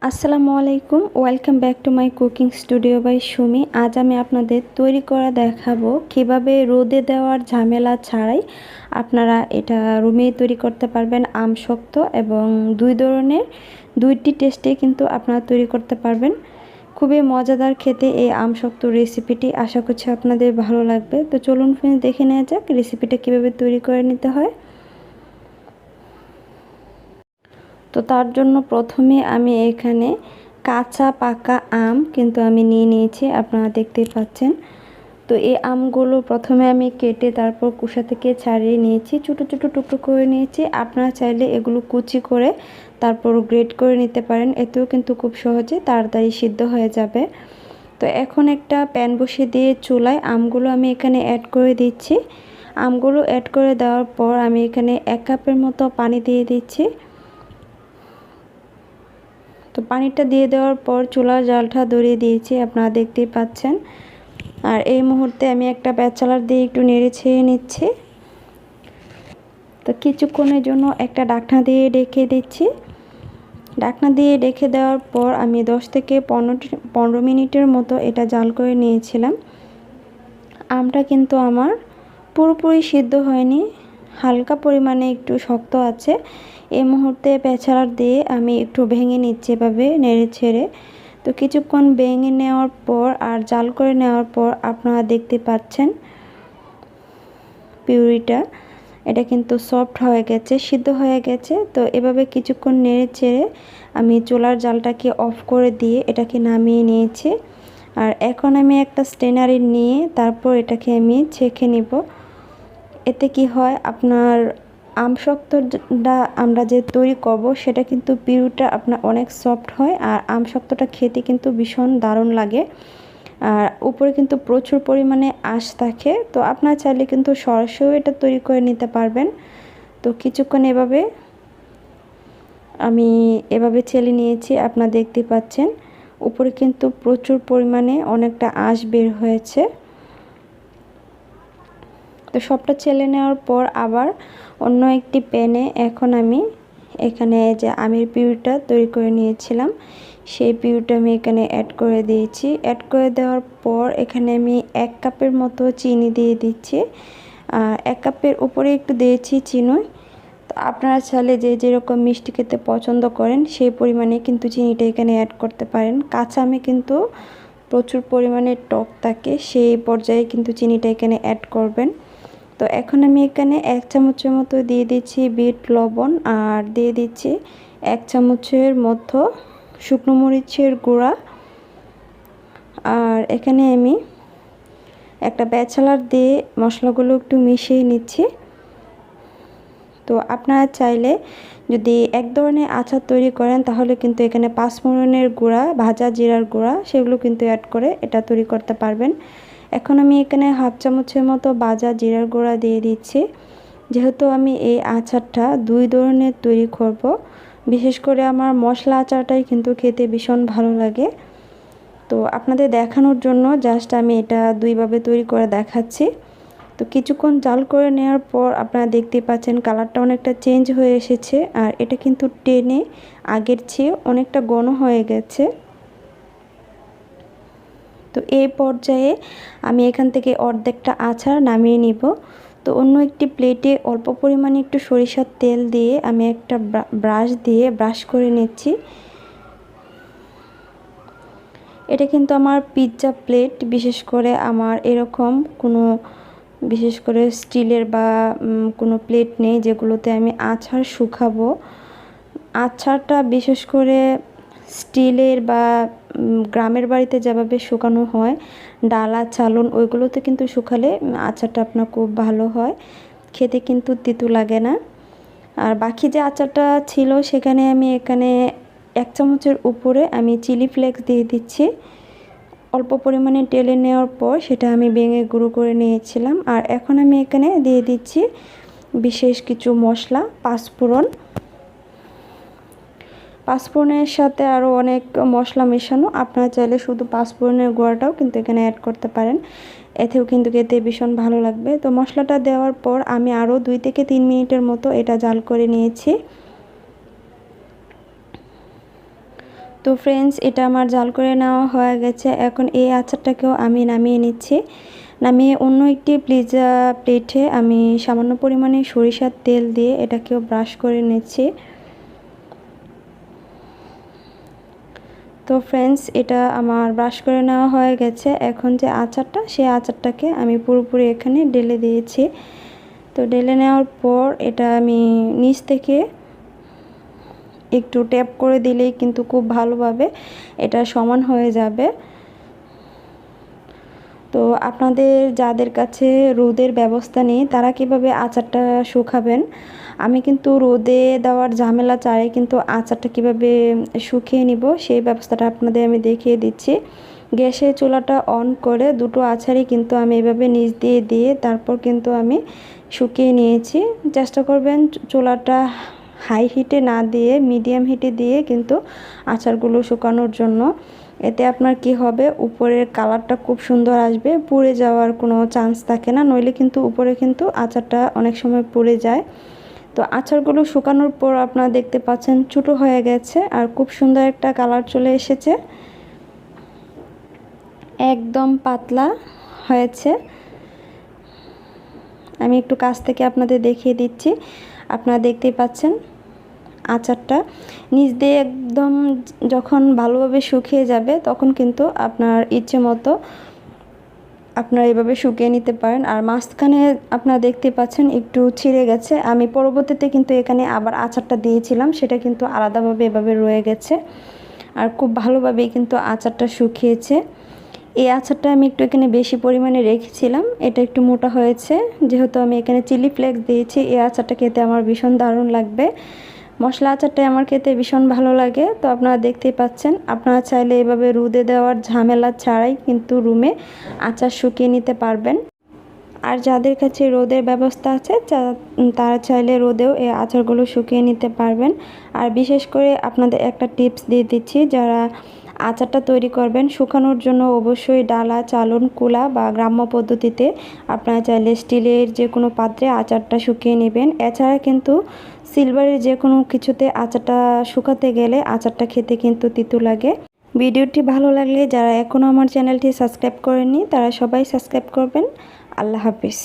আসসালামু আলাইকুম, welcome back to my cooking studio by Sumi. আজ আমি আপনাদের তৈরি করা দেখাবো কিভাবে রোদে দেওয়ার ঝামেলা ছাড়াই আপনারা এটা রুমেই তৈরি করতে পারবেন। আমসত্ব এবং দুইটি টেস্টে কিন্তু আপনারা তৈরি করতে পারবেন। খুবই মজাদার খেতে এই আমসত্ব রেসিপিটি, আশা করছি আপনাদের ভালো লাগবে। তো চলুন ফ্রেন্ডস, দেখে নেওয়া যাক রেসিপিটা কীভাবে তৈরি করে নিতে হয়। তো তার জন্য প্রথমে আমি এখানে কাঁচা পাকা আম কিন্তু আমি নিয়ে নিয়েছি, আপনারা দেখতেই পাচ্ছেন। তো এই আমগুলো প্রথমে আমি কেটে তারপর কুসা থেকে ছাড়িয়ে নিয়েছি, ছোটো ছোটো টুকরো করে নিয়েছি। আপনারা চাইলে এগুলো কুচি করে তারপর গ্রেট করে নিতে পারেন, এতেও কিন্তু খুব সহজে তাড়াতাড়ি সিদ্ধ হয়ে যাবে। তো এখন একটা প্যান বসিয়ে দিয়ে চুলায় আমগুলো আমি এখানে অ্যাড করে দিচ্ছি। আমগুলো অ্যাড করে দেওয়ার পর আমি এখানে 1 কাপের মতো পানি দিয়ে দিচ্ছি। তো পানিটা দিয়ে দেওয়ার পর চুলার জালটা ধরিয়ে দিয়েছি, আপনারা দেখতেই পাচ্ছেন। আর এই মুহূর্তে আমি একটা প্যাচালার দিয়ে একটু নেড়ে ছেড়ে নিচ্ছি। তো কিছুক্ষণের জন্য একটা ঢাকনা দিয়ে ঢেকে দিচ্ছি। ঢাকনা দিয়ে ঢেকে দেওয়ার পর আমি 10 থেকে 15 মিনিটের মতো এটা জাল করে নিয়েছিলাম। আমটা কিন্তু আমার পুরোপুরি সিদ্ধ হয়নি, হালকা পরিমাণে একটু শক্ত আছে। এই মুহূর্তে প্যাচালার দিয়ে আমি একটু ভেঙে নিচ্ছি এভাবে নেড়ে ছেড়ে। তো কিছুক্ষণ ভেঙে নেওয়ার পর আর জাল করে নেওয়ার পর আপনারা দেখতে পাচ্ছেন পিউরিটা এটা কিন্তু সফট হয়ে গেছে, সিদ্ধ হয়ে গেছে। তো এভাবে কিছুক্ষণ নেড়ে ছেড়ে আমি চুলার জালটাকে অফ করে দিয়ে এটাকে নামিয়ে নিয়েছি। আর এখন আমি একটা স্ট্রেনারে নিয়ে তারপর এটাকে আমি ছেঁকে নিব। এতে কি হয়, আপনার আমসত্বটা আমরা যে তৈরি করব সেটা কিন্তু পিউরিটা আপনার অনেক সফট হয়, আর আমসত্বটা খেতে কিন্তু ভীষণ দারুণ লাগে। আর উপরে কিন্তু প্রচুর পরিমাণে আঁশ থাকে। তো আপনারা চাইলে কিন্তু সরাসরি এটা তৈরি করে নিতে পারবেন। তো কিছুক্ষণ আমি এভাবে চেলে নিয়েছি, আপনারা দেখতে পাচ্ছেন উপরে কিন্তু প্রচুর পরিমাণে অনেকটা আঁশ বের হয়েছে। তো সবটা চেলে নেওয়ার পর আবার অন্য একটি প্যানে এখন আমি এখানে যে আমের পিউরিটা তৈরি করে নিয়েছিলাম সেই পিউরিটা আমি এখানে অ্যাড করে দিয়েছি। অ্যাড করে দেওয়ার পর এখানে আমি 1 কাপের মতো চিনি দিয়ে দিচ্ছি। 1 কাপের উপরে একটু দিয়েছি চিনি। তো আপনারা চাইলে যে যেরকম মিষ্টি খেতে পছন্দ করেন সেই পরিমাণে কিন্তু চিনিটা এখানে অ্যাড করতে পারেন। কাঁচা আমে কিন্তু প্রচুর পরিমাণে টক থাকে, সেই পর্যায়ে কিন্তু চিনিটা এখানে অ্যাড করবেন। তো এখন আমি এখানে 1 চামচের মতো দিয়ে দিচ্ছি বিট লবণ, আর দিয়ে দিচ্ছি 1 চামচের মতো শুকনো মরিচের গুঁড়া। আর এখানে আমি একটা ব্যাচেলার দিয়ে মশলাগুলো একটু মিশিয়ে নিচ্ছি। তো আপনারা চাইলে যদি এক ধরনের আচার তৈরি করেন তাহলে কিন্তু এখানে 5 ফোড়নের গুঁড়া, ভাজা জিরার গুঁড়া সেগুলো কিন্তু অ্যাড করে এটা তৈরি করতে পারবেন। এখন আমি এখানে 1/2 চামচের মতো ভাজা জিরার গুঁড়া দিয়ে দিচ্ছি। যেহেতু আমি এই আচারটা 2 ধরনের তৈরি করব, বিশেষ করে আমার মশলা আচারটাই কিন্তু খেতে ভীষণ ভালো লাগে। তো আপনাদের দেখানোর জন্য জাস্ট আমি এটা 2 ভাবে তৈরি করে দেখাচ্ছি। তো কিছুক্ষণ জাল করে নেওয়ার পর আপনারা দেখতে পাচ্ছেন কালারটা অনেকটা চেঞ্জ হয়ে এসেছে, আর এটা কিন্তু টেনে আগের চেয়ে অনেকটা ঘন হয়ে গেছে। তো এই পর্যায়ে আমি এখান থেকে অর্ধেকটা আচার নামিয়ে নিব। তো অন্য একটি প্লেটে অল্প পরিমাণে একটু সরিষার তেল দিয়ে আমি একটা ব্রাশ দিয়ে ব্রাশ করে নিচ্ছি। এটা কিন্তু আমার পিৎজা প্লেট, বিশেষ করে আমার এরকম কোনো বিশেষ করে স্টিলের বা কোনো প্লেট নেই যেগুলোতে আমি আচার শুকাবো। আচারটা বিশেষ করে স্টিলের বা গ্রামের বাড়িতে যেভাবে শুকানো হয় ডালা চালন, ওইগুলোতে কিন্তু শুকালে আচারটা আপনার খুব ভালো হয়, খেতে কিন্তু তিতো লাগে না। আর বাকি যে আচারটা ছিল সেখানে আমি এখানে 1 চামচের উপরে আমি চিলি ফ্লেক্স দিয়ে দিচ্ছি। অল্প পরিমাণে টেলে নেওয়ার পর সেটা আমি ভেঙে গুঁড়ো করে নিয়েছিলাম। আর এখন আমি এখানে দিয়ে দিচ্ছি বিশেষ কিছু মশলা, পাঁচফোড়নের সাথে আরও অনেক মশলা মেশানো। আপনারা চাইলে শুধু পাঁচফোড়নের গুঁড়াটাও কিন্তু এখানে অ্যাড করতে পারেন, এতেও কিন্তু খেতে ভীষণ ভালো লাগবে। তো মশলাটা দেওয়ার পর আমি আরও 2 থেকে 3 মিনিটের মতো এটা জাল করে নিয়েছি। তো ফ্রেন্ডস, এটা আমার জাল করে নেওয়া হয়ে গেছে। এখন এই আচারটাকেও আমি নামিয়ে নিচ্ছি। নামিয়ে অন্য একটি প্লেটে আমি সামান্য পরিমাণে সরিষার তেল দিয়ে এটাকেও ব্রাশ করে নিচ্ছি। তো ফ্রেন্ডস, এটা আমার ব্রাশ করে নেওয়া হয়ে গেছে। এখন যে আচারটা, সেই আচারটাকে আমি পুরোপুরি এখানে ঢেলে দিয়েছি। তো ঢেলে নেওয়ার পর এটা আমি নিচ থেকে একটু ট্যাপ করে দিলেই কিন্তু খুব ভালোভাবে এটা সমান হয়ে যাবে। তো আপনাদের যাদের কাছে রোদের ব্যবস্থা নেই তারা কিভাবে আচারটা শুকাবেন, আমি কিন্তু রোদে দেওয়ার ঝামেলা চাই, কিন্তু আচারটা কিভাবে শুকিয়ে নিব সেই ব্যবস্থাটা আপনাদের আমি দেখিয়ে দিচ্ছি। গ্যাসের চুলাটা অন করে দুটো আচারই কিন্তু আমি এভাবে নিচ দিয়ে দিয়ে তারপর কিন্তু আমি শুকিয়ে নিয়েছি। চেষ্টা করবেন চুলাটা হাই হিটে না দিয়ে মিডিয়াম হিটে দিয়ে কিন্তু আচারগুলো শুকানোর জন্য। এতে আপনার কি হবে, উপরের কালারটা খুব সুন্দর আসবে, পুড়ে যাওয়ার কোনো চান্স থাকে না, নইলে কিন্তু উপরে কিন্তু আচারটা অনেক সময় পুড়ে যায়। তো আচারগুলো শুকানোর পর আপনারা দেখতে পাচ্ছেন ছোটো হয়ে গেছে আর খুব সুন্দর একটা কালার চলে এসেছে, একদম পাতলা হয়েছে। আমি একটু কাছ থেকে আপনাদের দেখিয়ে দিচ্ছি। আপনারা দেখতেই পাচ্ছেন আচারটা নিচ দিয়ে একদম যখন ভালোভাবে শুকিয়ে যাবে তখন কিন্তু আপনার ইচ্ছে মতো আপনারা এভাবে শুকিয়ে নিতে পারেন। আর মাঝখানে আপনারা দেখতে পাচ্ছেন একটু ছিঁড়ে গেছে, আমি পরবর্তীতে কিন্তু এখানে আবার আচারটা দিয়েছিলাম, সেটা কিন্তু আলাদাভাবে এভাবে রয়ে গেছে। আর খুব ভালোভাবেই কিন্তু আচারটা শুকিয়েছে। এই আচারটা আমি একটু এখানে বেশি পরিমাণে রেখেছিলাম, এটা একটু মোটা হয়েছে যেহেতু আমি এখানে চিলি ফ্লেক্স দিয়েছি। এই আচারটা খেতে আমার ভীষণ দারুণ লাগবে, মশলা আচারটাই আমার খেতে ভীষণ ভালো লাগে। তো আপনারা দেখতেই পাচ্ছেন, আপনারা চাইলে এভাবে রোদে দেওয়ার ঝামেলা ছাড়াই কিন্তু রুমে আচার শুকিয়ে নিতে পারবেন। আর যাদের কাছে রোদের ব্যবস্থা আছে তারা চাইলে রোদেও এই আচারগুলো শুকিয়ে নিতে পারবেন। আর বিশেষ করে আপনাদের একটা টিপস দিয়ে দিচ্ছি, যারা আচারটা তৈরি করবেন শুকানোর জন্য অবশ্যই ডালা, চালন, কুলা বা গ্রাম্য পদ্ধতিতে আপনারা চাইলে স্টিলের যে কোনো পাত্রে আচারটা শুকিয়ে নেবেন। এছাড়া কিন্তু সিলভারের যে কোনো কিছুতে আচারটা শুকাতে গেলে আচারটা খেতে কিন্তু তিতো লাগে। ভিডিওটি ভালো লাগলে যারা এখনও আমার চ্যানেলটি সাবস্ক্রাইব করেননি তারা সবাই সাবস্ক্রাইব করবেন। আল্লাহ হাফিজ।